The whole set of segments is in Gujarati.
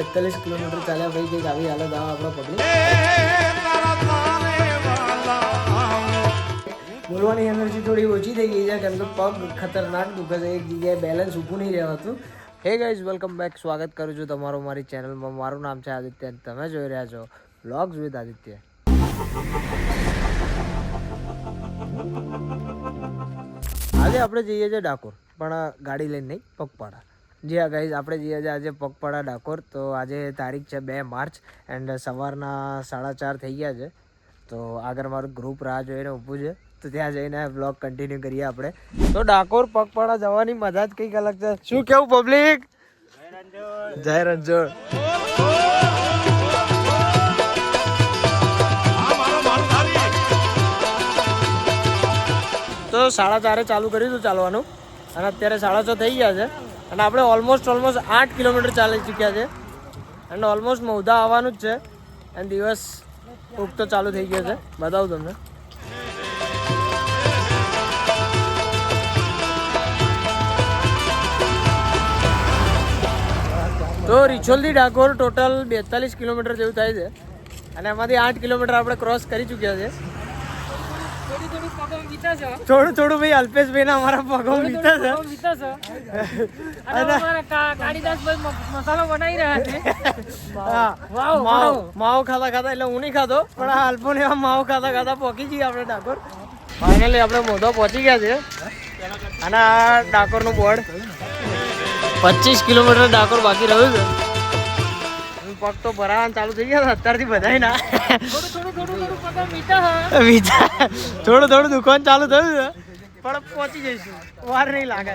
42 કિલોમીટર ચાલ્યા ભાઈ, કંઈક આવી હાલત આવે આપણો પબ્લિક. બોલવાની એનર્જી થોડી ઓછી થઈ ગઈ છે કેમ કે પગ ખતરનાક દુખે છે, એક જગ્યાએ બેલેન્સ ઊભું નહીં રહેવાતું. Hey guys, welcome back. સ્વાગત કરું છું તમારું મારી ચેનલમાં. મારું નામ છે આદિત્ય, તમે જોઈ રહ્યા છો વ્લોગ્સ વિથ આદિત્ય. આજે આપણે જઈએ છીએ ડાકોર, પણ ગાડી લઈને નહીં, પગપાળા. જી હા ગાઈઝ, આપણે જઈએ છીએ આજે પગપાળા ડાકોર. તો આજે તારીખ છે 2 માર્ચ એન્ડ સવારના 4:30 થઈ ગયા છે. તો આગળ મારું ગ્રુપ રાહ જોઈને ઊભું છે, તો ત્યાં જઈને બ્લોગ કન્ટિન્યુ કરીએ આપણે. તો ડાકોર પગપાળા જવાની મજા જ કંઈક અલગ છે. શું કેવું પબ્લિક? જય રણછોડ. તો 4:30 ચાલુ કર્યું હતું ચાલવાનું અને અત્યારે 6:30 થઈ ગયા છે અને આપણે ઓલમોસ્ટ 8 કિલોમીટર ચાલી ચૂક્યા છે અને ઓલમોસ્ટ મૌધા આવવાનું જ છે અને દિવસ ઉગતો ચાલુ થઈ ગયો છે. બતાવું તમને. તો રિછોલથી ડાકોર ટોટલ 42 કિલોમીટર જેવું થાય છે અને એમાંથી 8 કિલોમીટર આપણે ક્રોસ કરી ચૂક્યા છે. થોડું થોડું ભાઈ અલ્પેશભાઈ ના અમારા પગો વીતા છે મસાલો બનાવી રહ્યા છે. માવો ખાતા ખાતા, એટલે હું નહીં ખાતો પણ આ અલ્પો ને માવો ખાતા ખાતા પહોંચી જઈએ આપણે ડાકોર. ફાઇનલી આપણે મોઢો પહોંચી ગયા છે અને આ ડાકોર નું બોર્ડ. 25 કિલોમીટર ડાકોર બાકી રહ્યું છે. પગ તો ભરાવાનું ચાલુ થઈ ગયા અત્યારથી બધાય ના થોડું થોડું દુકાન ચાલુ થયું છે પણ પહોંચી જઈશું. વાર નહીં લાગે.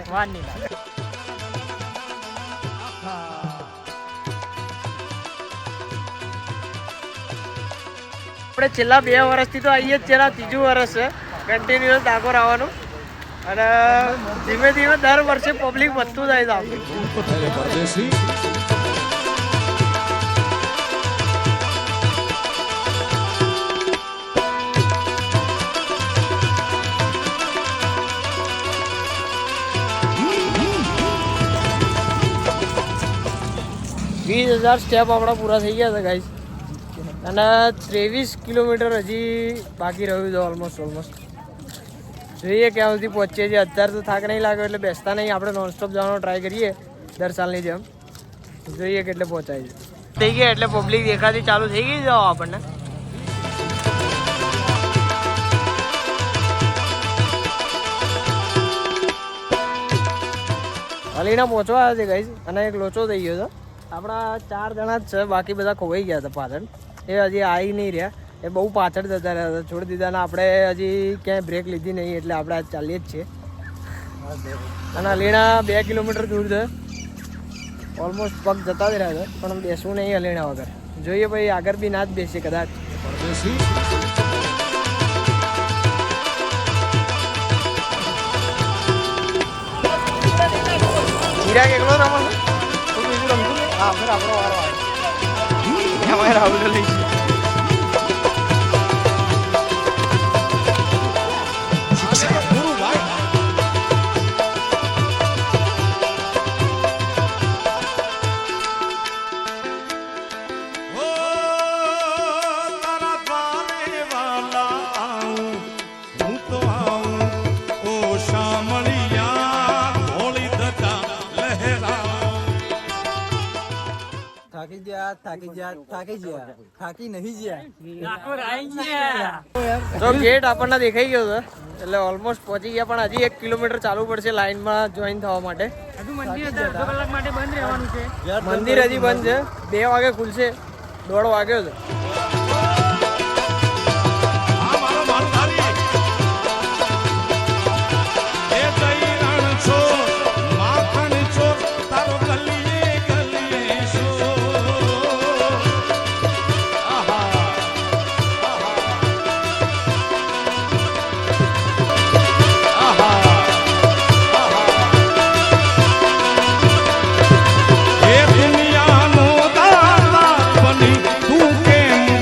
આપણે છેલ્લા 2 વર્ષથી તો આવીએ જ છે, 3જું વર્ષ છે કન્ટિન્યુઅસ ડાકોર આવવાનું અને ધીમે ધીમે દર વર્ષે પબ્લિક વધતું જાય છે આપણું. $20,000 સ્ટેપ આપણા પૂરા થઈ ગયા છે ગાઈસ અને 23 કિલોમીટર હજી બાકી રહ્યું છે ઓલમોસ્ટ. જોઈએ ક્યાં સુધી પહોંચીએ છીએ. અત્યારે તો થાક નહીં લાગ્યો એટલે બેસતા નહીં, આપણે નોનસ્ટોપ જવાનો ટ્રાય કરીએ દર સાલની જેમ. જોઈએ કેટલે પહોંચાય છે. થઈ ગયા એટલે પબ્લિક દેખાતી ચાલુ થઈ ગઈ જાઓ આપણને. અલીના પહોંચવા આવ્યા છે ગાઈસ અને એક લોચો થઈ ગયો છે. આપણા 4 જણા જ છે, બાકી બધા ખોવાઈ ગયા હતા પાછળ. એ હજી આવી નહીં રહ્યા, એ બહુ પાછળ જતા રહ્યા હતા, છોડી દીધા ને આપણે હજી ક્યાંય બ્રેક લીધી નહીં એટલે આપણે આજ ચાલીએ જ છીએ. અને અલીણા 2 કિલોમીટર દૂર છે, ઓલમોસ્ટ પગ જતા જ રહ્યા છે પણ બેસવું નહીં અલીણા વગર. જોઈએ ભાઈ, આગળ બી ના જ બેસીએ કદાચ. ચિરાગ એકલો રમવાનું બીજું રમતું. હા, ફેર આપણો વારો આવે રાહુલ લઈશું. તો ગેટ આપણને દેખાઈ ગયો છે એટલે ઓલમોસ્ટ પહોંચી ગયા, પણ હજી 1 કિલોમીટર ચાલવું પડશે લાઈનમાં જોઈન થવા માટે. મંદિર હજી બંધ છે, 2 વાગે ખુલશે, 1:30 વાગ્યો છે. દુનિયા નો દાતા બની તું કેમ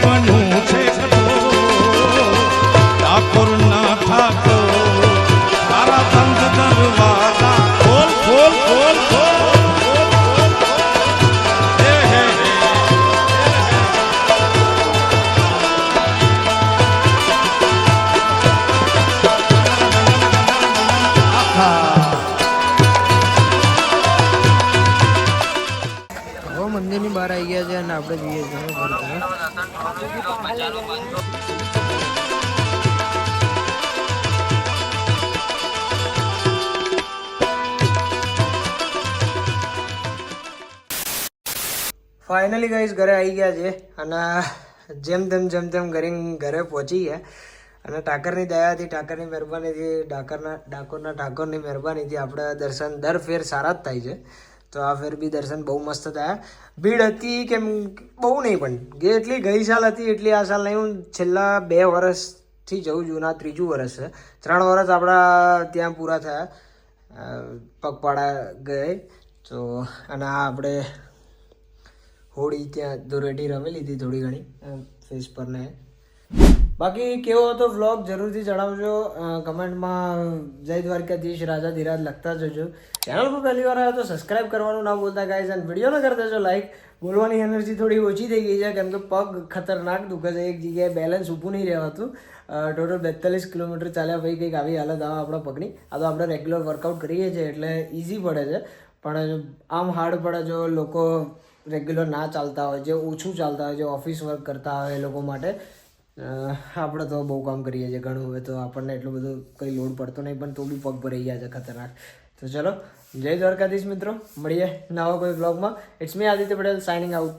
આવી ગયા છે અને આપણે જઈએ છીએ ઘર તરફ. ફાઇનલી ગાઈસ ઘરે આવી ગયા છે અને જેમ તેમ કરીને ઘરે પહોંચી ગયા અને ઠાકરની દયાથી, ઠાકરની મહેરબાનીથી, ડાકોરના ઠાકોરની મહેરબાનીથી આપણે દર્શન દર ફેર સારા જ થાય છે. તો આ ફેર બી દર્શન બહુ મસ્ત થયા. ભીડ હતી કેમ બહુ નહીં, પણ એટલી ગઈ સાલ હતી એટલી આ સાલ નહીં. હું છેલ્લા 2 વર્ષથી જઉં છું, ના 3જું વર્ષ છે. 3 વર્ષ આપણા ત્યાં પૂરા થયા પગપાળા ગયે. તો અને આ આપણે હોળી ત્યાં ધૂળેટી રમી લીધી થોડી ઘણી ફેસ પર ને. બાકી કેવો હતો વ્લોગ જરૂરથી જણાવજો કમેન્ટમાં. જય દ્વારકાધીશ, રાજા ધીરાજ લખતા જજો. ચેનલ પર પહેલી વાર આવ્યો તો સબસ્ક્રાઇબ કરવાનું ના ભૂલતા ગાઈઝ. અને વિડીયોને કરી દેજો લાઈક. બોલવાની એનર્જી થોડી ઓછી થઈ ગઈ છે કેમ કે પગ ખતરનાક દુખે છે. એક જગ્યાએ બેલેન્સ ઊભું નહીં રહેવાતું. ટોટલ 42 કિલોમીટર ચાલ્યા પછી કંઈક આવી હાલત આવે આપણા પગની. આ તો આપણે રેગ્યુલર વર્કઆઉટ કરીએ છીએ એટલે ઇઝી પડે છે, પણ આમ હાર્ડ પડે જો લોકો રેગ્યુલર ના ચાલતા હોય, જે ઓછું ચાલતા હોય, જે ઓફિસ વર્ક કરતા હોય એ લોકો માટે. આપણે તો બહુ કામ કરીએ છીએ ઘણું, હવે તો આપણને એટલું બધું કંઈ લોડ પડતો નહીં, પણ તો બી પગ ભરાઈ ગયા છે ખતરનાક. તો ચલો, જય દ્વારકાધીશ મિત્રો, મળીએ નવા કોઈ બ્લોગમાં. It's me Aditya Patel signing out.